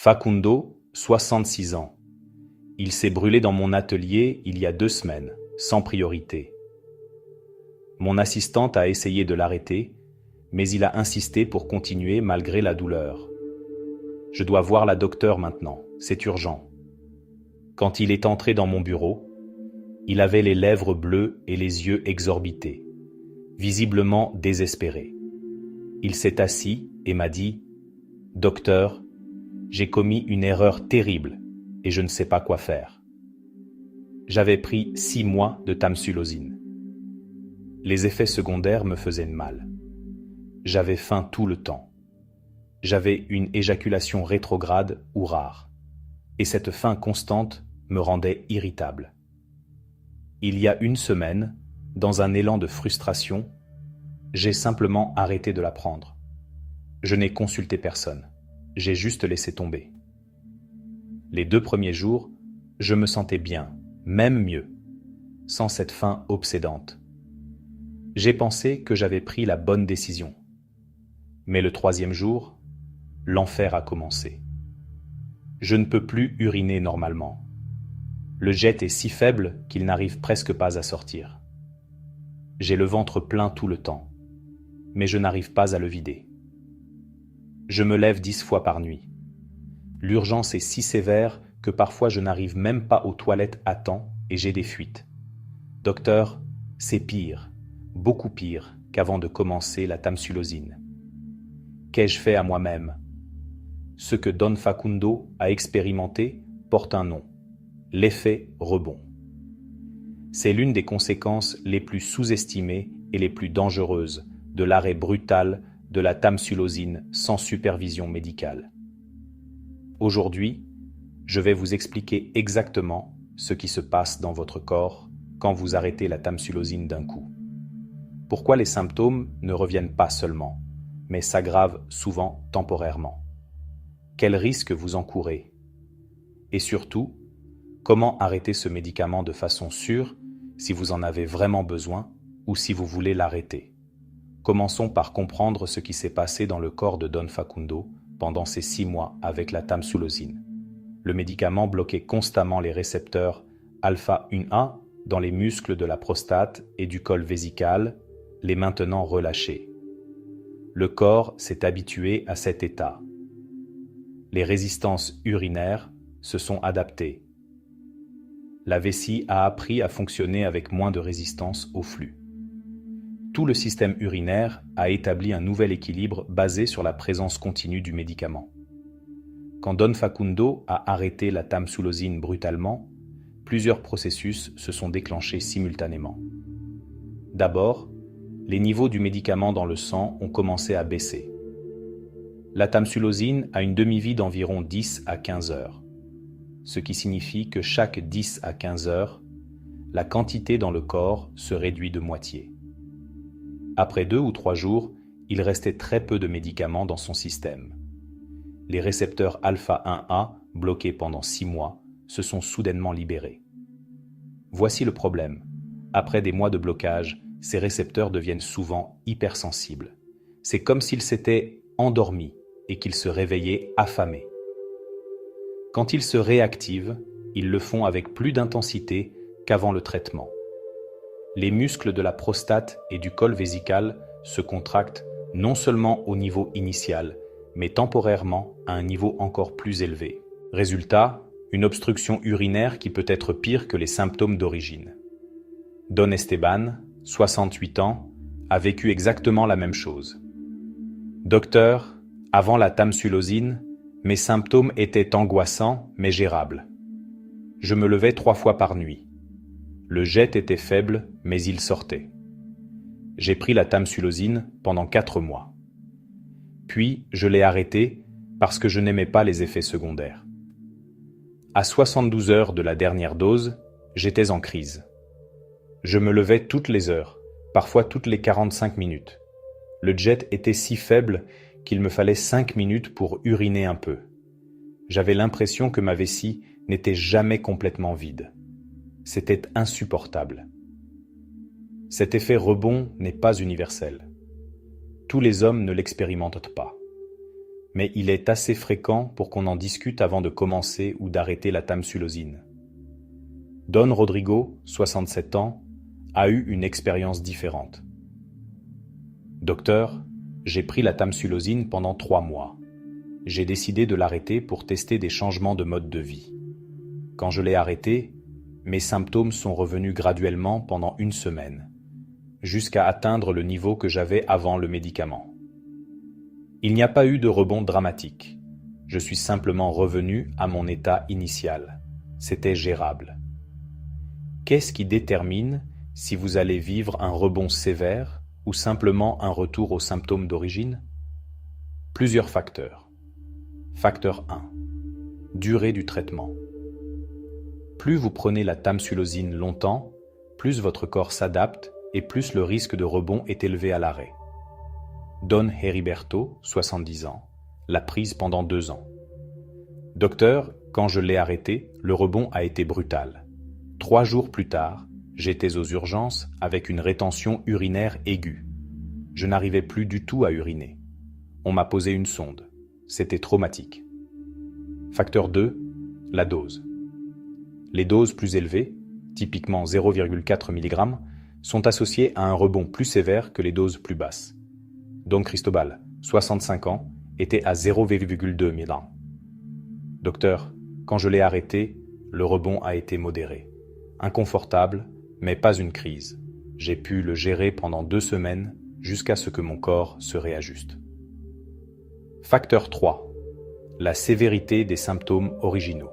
Facundo, 66 ans. Il s'est brûlé dans mon atelier il y a 2 semaines, sans priorité. Mon assistante a essayé de l'arrêter, mais il a insisté pour continuer malgré la douleur. Je dois voir la docteure maintenant, c'est urgent. Quand il est entré dans mon bureau, il avait les lèvres bleues et les yeux exorbités, visiblement désespéré. Il s'est assis et m'a dit « Docteur, j'ai commis une erreur terrible et je ne sais pas quoi faire. » J'avais pris 6 mois de tamsulosine. Les effets secondaires me faisaient mal. J'avais faim tout le temps. J'avais une éjaculation rétrograde ou rare. Et cette faim constante me rendait irritable. Il y a 1 semaine, dans un élan de frustration, j'ai simplement arrêté de la prendre. Je n'ai consulté personne. J'ai juste laissé tomber. Les 2 premiers jours, je me sentais bien, même mieux, sans cette faim obsédante. J'ai pensé que j'avais pris la bonne décision. Mais le 3e jour, l'enfer a commencé. Je ne peux plus uriner normalement. Le jet est si faible qu'il n'arrive presque pas à sortir. J'ai le ventre plein tout le temps, mais je n'arrive pas à le vider. Je me lève 10 fois par nuit. L'urgence est si sévère que parfois je n'arrive même pas aux toilettes à temps et j'ai des fuites. Docteur, c'est pire, beaucoup pire qu'avant de commencer la tamsulosine. Qu'ai-je fait à moi-même? Ce que Don Facundo a expérimenté porte un nom, l'effet rebond. C'est l'une des conséquences les plus sous-estimées et les plus dangereuses de l'arrêt brutal de la tamsulosine sans supervision médicale. Aujourd'hui, je vais vous expliquer exactement ce qui se passe dans votre corps quand vous arrêtez la tamsulosine d'un coup. Pourquoi les symptômes ne reviennent pas seulement, mais s'aggravent souvent temporairement. Quels risques vous encourez? Et surtout, comment arrêter ce médicament de façon sûre si vous en avez vraiment besoin ou si vous voulez l'arrêter? Commençons par comprendre ce qui s'est passé dans le corps de Don Facundo pendant ces 6 mois avec la tamsulosine. Le médicament bloquait constamment les récepteurs alpha-1A dans les muscles de la prostate et du col vésical, les maintenant relâchés. Le corps s'est habitué à cet état. Les résistances urinaires se sont adaptées. La vessie a appris à fonctionner avec moins de résistance au flux. Tout le système urinaire a établi un nouvel équilibre basé sur la présence continue du médicament. Quand Don Facundo a arrêté la tamsulosine brutalement, plusieurs processus se sont déclenchés simultanément. D'abord, les niveaux du médicament dans le sang ont commencé à baisser. La tamsulosine a une demi-vie d'environ 10 à 15 heures, ce qui signifie que chaque 10 à 15 heures, la quantité dans le corps se réduit de moitié. Après 2 ou 3 jours, il restait très peu de médicaments dans son système. Les récepteurs alpha-1A, bloqués pendant 6 mois, se sont soudainement libérés. Voici le problème. Après des mois de blocage, ces récepteurs deviennent souvent hypersensibles. C'est comme s'ils s'étaient endormis et qu'ils se réveillaient affamés. Quand ils se réactivent, ils le font avec plus d'intensité qu'avant le traitement. Les muscles de la prostate et du col vésical se contractent non seulement au niveau initial, mais temporairement à un niveau encore plus élevé. Résultat, une obstruction urinaire qui peut être pire que les symptômes d'origine. Don Esteban, 68 ans, a vécu exactement la même chose. Docteur, avant la tamsulosine, mes symptômes étaient angoissants mais gérables. Je me levais 3 fois par nuit. Le jet était faible, mais il sortait. J'ai pris la tamsulosine pendant 4 mois. Puis, je l'ai arrêtée parce que je n'aimais pas les effets secondaires. À 72 heures de la dernière dose, j'étais en crise. Je me levais toutes les heures, parfois toutes les 45 minutes. Le jet était si faible qu'il me fallait 5 minutes pour uriner un peu. J'avais l'impression que ma vessie n'était jamais complètement vide. C'était insupportable. Cet effet rebond n'est pas universel. Tous les hommes ne l'expérimentent pas. mais il est assez fréquent pour qu'on en discute avant de commencer ou d'arrêter la tamsulosine. Don Rodrigo, 67 ans, a eu une expérience différente. Docteur, j'ai pris la tamsulosine pendant 3 mois. J'ai décidé de l'arrêter pour tester des changements de mode de vie. Quand je l'ai arrêté, mes symptômes sont revenus graduellement pendant 1 semaine, jusqu'à atteindre le niveau que j'avais avant le médicament. Il n'y a pas eu de rebond dramatique. Je suis simplement revenu à mon état initial. C'était gérable. Qu'est-ce qui détermine si vous allez vivre un rebond sévère ou simplement un retour aux symptômes d'origine? Plusieurs facteurs. Facteur 1. Durée du traitement. Plus vous prenez la tamsulosine longtemps, plus votre corps s'adapte et plus le risque de rebond est élevé à l'arrêt. Don Heriberto, 70 ans, l'a prise pendant 2 ans. Docteur, quand je l'ai arrêté, le rebond a été brutal. 3 jours plus tard, j'étais aux urgences avec une rétention urinaire aiguë. Je n'arrivais plus du tout à uriner. On m'a posé une sonde. C'était traumatique. Facteur 2, la dose. Les doses plus élevées, typiquement 0,4 mg, sont associées à un rebond plus sévère que les doses plus basses. Don Cristobal, 65 ans, était à 0,2 mg. Docteur, quand je l'ai arrêté, le rebond a été modéré. Inconfortable, mais pas une crise. J'ai pu le gérer pendant 2 semaines jusqu'à ce que mon corps se réajuste. Facteur 3. La sévérité des symptômes originaux.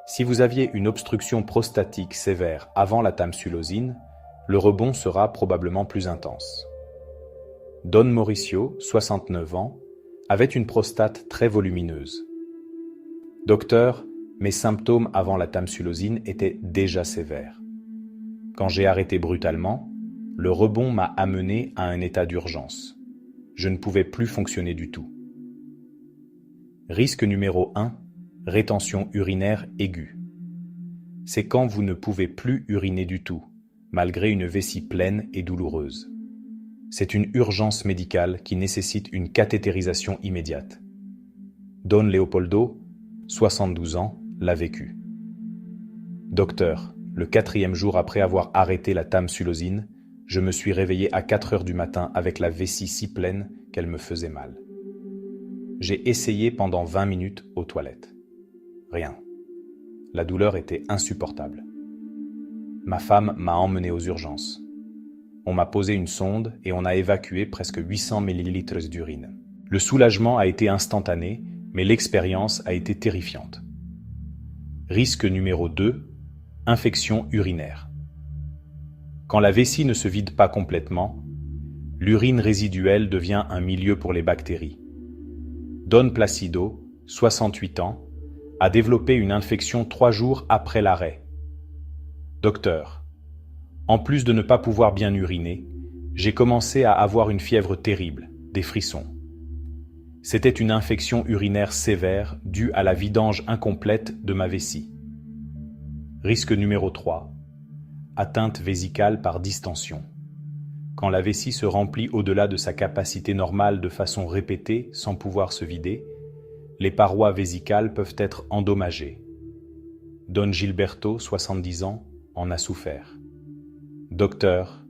Si vous aviez une obstruction prostatique sévère avant la tamsulosine, le rebond sera probablement plus intense. Don Mauricio, 69 ans, avait une prostate très volumineuse. Docteur, mes symptômes avant la tamsulosine étaient déjà sévères. Quand j'ai arrêté brutalement, le rebond m'a amené à un état d'urgence. Je ne pouvais plus fonctionner du tout. Risque numéro 1, rétention urinaire aiguë. C'est quand vous ne pouvez plus uriner du tout, malgré une vessie pleine et douloureuse. C'est une urgence médicale qui nécessite une cathétérisation immédiate. Don Leopoldo, 72 ans, l'a vécu. Docteur, le 4e jour après avoir arrêté la tamsulosine, je me suis réveillé à 4 heures du matin avec la vessie si pleine qu'elle me faisait mal. J'ai essayé pendant 20 minutes aux toilettes. Rien. La douleur était insupportable. Ma femme m'a emmené aux urgences. On m'a posé une sonde et on a évacué presque 800 ml d'urine. Le soulagement a été instantané, mais l'expérience a été terrifiante. Risque numéro 2, infection urinaire. Quand la vessie ne se vide pas complètement, l'urine résiduelle devient un milieu pour les bactéries. Don Placido, 68 ans, a développé une infection 3 jours après l'arrêt. Docteur, en plus de ne pas pouvoir bien uriner, j'ai commencé à avoir une fièvre terrible, des frissons. C'était une infection urinaire sévère due à la vidange incomplète de ma vessie. Risque numéro 3. Atteinte vésicale par distension. Quand la vessie se remplit au-delà de sa capacité normale de façon répétée sans pouvoir se vider, les parois vésicales peuvent être endommagées. Don Gilberto, 70 ans, en a souffert. Docteur,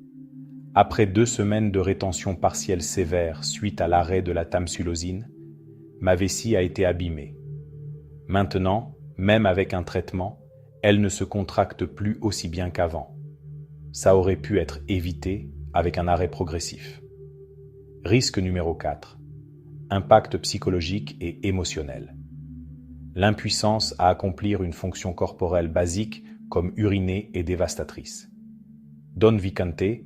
après 2 semaines de rétention partielle sévère suite à l'arrêt de la tamsulosine, ma vessie a été abîmée. Maintenant, même avec un traitement, elle ne se contracte plus aussi bien qu'avant. Ça aurait pu être évité avec un arrêt progressif. Risque numéro 4. Impact psychologique et émotionnel. L'impuissance à accomplir une fonction corporelle basique comme uriner est dévastatrice. Don Vicente,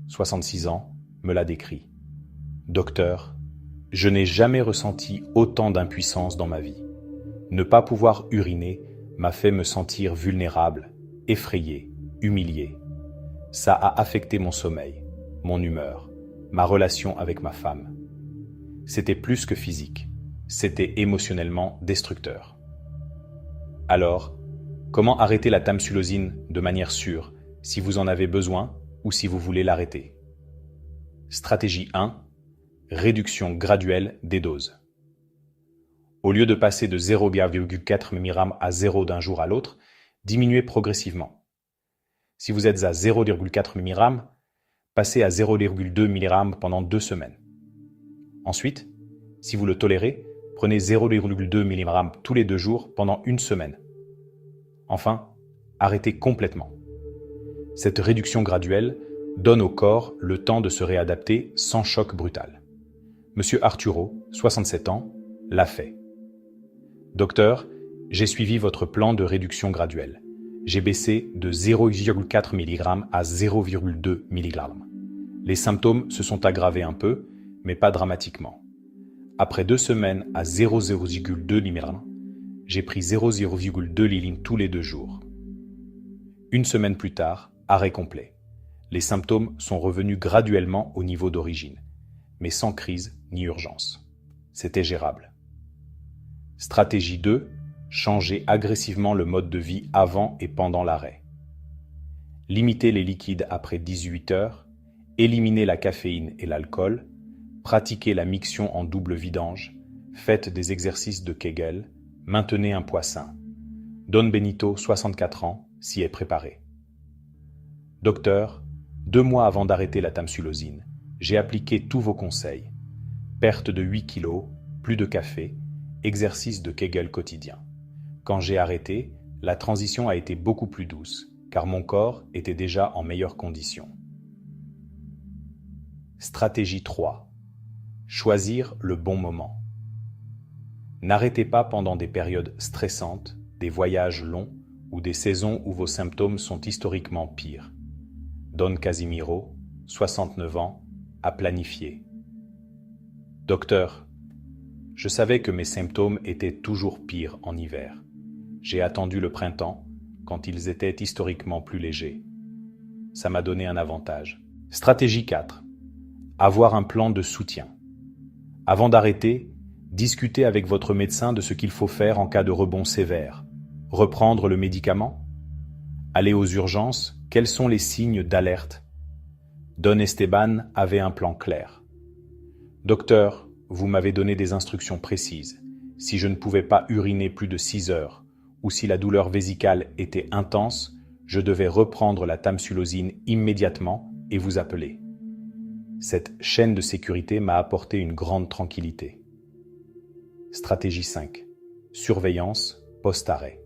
66 ans, me l'a décrit. Docteur, je n'ai jamais ressenti autant d'impuissance dans ma vie. Ne pas pouvoir uriner m'a fait me sentir vulnérable, effrayé, humilié. Ça a affecté mon sommeil, mon humeur, ma relation avec ma femme. C'était plus que physique, c'était émotionnellement destructeur. Alors, comment arrêter la tamsulosine de manière sûre si vous en avez besoin ou si vous voulez l'arrêter? Stratégie 1. Réduction graduelle des doses. Au lieu de passer de 0,4 mg à 0 d'un jour à l'autre, diminuez progressivement. Si vous êtes à 0,4 mg, passez à 0,2 mg pendant 2 semaines. Ensuite, si vous le tolérez, prenez 0,2 mg tous les 2 jours pendant 1 semaine. Enfin, arrêtez complètement. Cette réduction graduelle donne au corps le temps de se réadapter sans choc brutal. Monsieur Arturo, 67 ans, l'a fait. Docteur, j'ai suivi votre plan de réduction graduelle. J'ai baissé de 0,4 mg à 0,2 mg. Les symptômes se sont aggravés un peu, mais pas dramatiquement. Après 2 semaines à 0,2 mg, j'ai pris 0,2 liline tous les 2 jours. 1 semaine plus tard, arrêt complet. Les symptômes sont revenus graduellement au niveau d'origine, mais sans crise ni urgence. C'était gérable. Stratégie 2. Changer agressivement le mode de vie avant et pendant l'arrêt. Limitez les liquides après 18 heures, éliminez la caféine et l'alcool, pratiquez la miction en double vidange, faites des exercices de Kegel, maintenez un poids sain. Don Benito, 64 ans, s'y est préparé. Docteur, 2 mois avant d'arrêter la tamsulosine, j'ai appliqué tous vos conseils. Perte de 8 kg, plus de café, exercice de Kegel quotidien. Quand j'ai arrêté, la transition a été beaucoup plus douce, car mon corps était déjà en meilleures conditions. Stratégie 3. Choisir le bon moment. N'arrêtez pas pendant des périodes stressantes, des voyages longs ou des saisons où vos symptômes sont historiquement pires. Don Casimiro, 69 ans, a planifié. Docteur, je savais que mes symptômes étaient toujours pires en hiver. J'ai attendu le printemps, quand ils étaient historiquement plus légers. Ça m'a donné un avantage. Stratégie 4. Avoir un plan de soutien. Avant d'arrêter, discutez avec votre médecin de ce qu'il faut faire en cas de rebond sévère. Reprendre le médicament? Aller aux urgences? Quels sont les signes d'alerte? Don Esteban avait un plan clair. Docteur, vous m'avez donné des instructions précises. Si je ne pouvais pas uriner plus de 6 heures, ou si la douleur vésicale était intense, je devais reprendre la tamsulosine immédiatement et vous appeler. Cette chaîne de sécurité m'a apporté une grande tranquillité. Stratégie 5. Surveillance post-arrêt.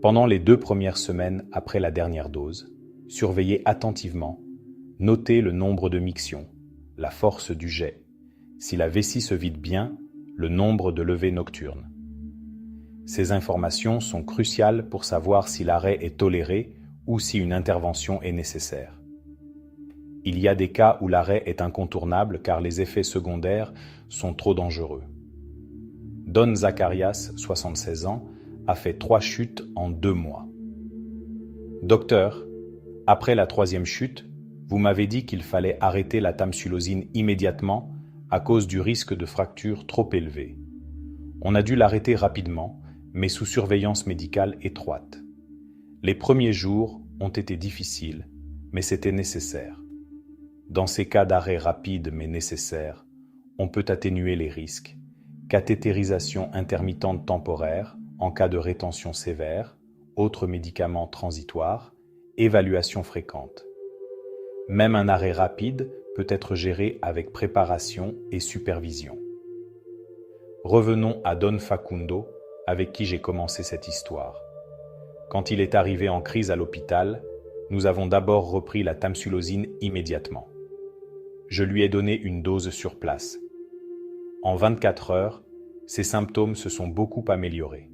Pendant les 2 premières semaines après la dernière dose, surveillez attentivement, notez le nombre de mictions, la force du jet, si la vessie se vide bien, le nombre de levées nocturnes. Ces informations sont cruciales pour savoir si l'arrêt est toléré ou si une intervention est nécessaire. Il y a des cas où l'arrêt est incontournable car les effets secondaires sont trop dangereux. Don Zacharias, 76 ans, a fait 3 chutes en 2 mois. Docteur, après la 3e chute, vous m'avez dit qu'il fallait arrêter la tamsulosine immédiatement à cause du risque de fracture trop élevé. On a dû l'arrêter rapidement, mais sous surveillance médicale étroite. Les premiers jours ont été difficiles, mais c'était nécessaire. Dans ces cas d'arrêt rapide mais nécessaire, on peut atténuer les risques. Cathétérisation intermittente temporaire en cas de rétention sévère, autres médicaments transitoires, évaluation fréquente. Même un arrêt rapide peut être géré avec préparation et supervision. Revenons à Don Facundo, avec qui j'ai commencé cette histoire. Quand il est arrivé en crise à l'hôpital, nous avons d'abord repris la tamsulosine immédiatement. Je lui ai donné une dose sur place. En 24 heures, ses symptômes se sont beaucoup améliorés.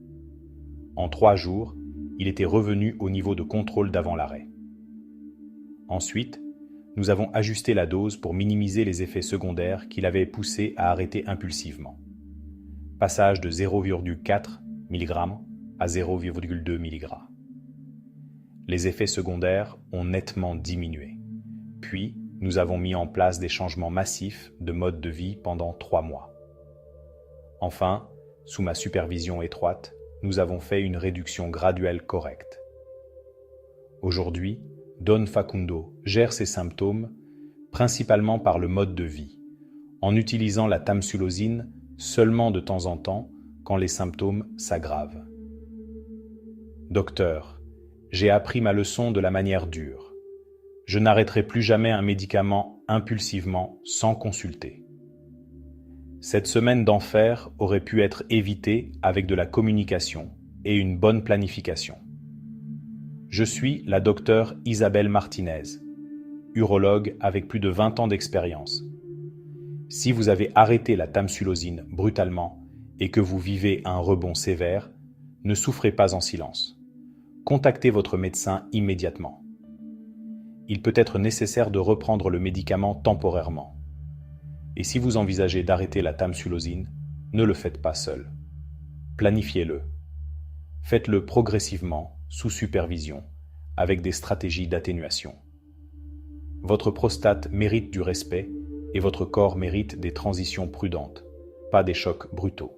En 3 jours, il était revenu au niveau de contrôle d'avant l'arrêt. Ensuite, nous avons ajusté la dose pour minimiser les effets secondaires qui l'avaient poussé à arrêter impulsivement. Passage de 0,4 mg à 0,2 mg. Les effets secondaires ont nettement diminué. Puis, nous avons mis en place des changements massifs de mode de vie pendant 3 mois. Enfin, sous ma supervision étroite, nous avons fait une réduction graduelle correcte. Aujourd'hui, Don Facundo gère ses symptômes principalement par le mode de vie, en utilisant la tamsulosine seulement de temps en temps quand les symptômes s'aggravent. Docteur, j'ai appris ma leçon de la manière dure. Je n'arrêterai plus jamais un médicament impulsivement sans consulter. Cette semaine d'enfer aurait pu être évitée avec de la communication et une bonne planification. Je suis la docteure Isabelle Martinez, urologue avec plus de 20 ans d'expérience. Si vous avez arrêté la tamsulosine brutalement et que vous vivez un rebond sévère, ne souffrez pas en silence. Contactez votre médecin immédiatement. Il peut être nécessaire de reprendre le médicament temporairement. Et si vous envisagez d'arrêter la tamsulosine, ne le faites pas seul. Planifiez-le. Faites-le progressivement, sous supervision, avec des stratégies d'atténuation. Votre prostate mérite du respect et votre corps mérite des transitions prudentes, pas des chocs brutaux.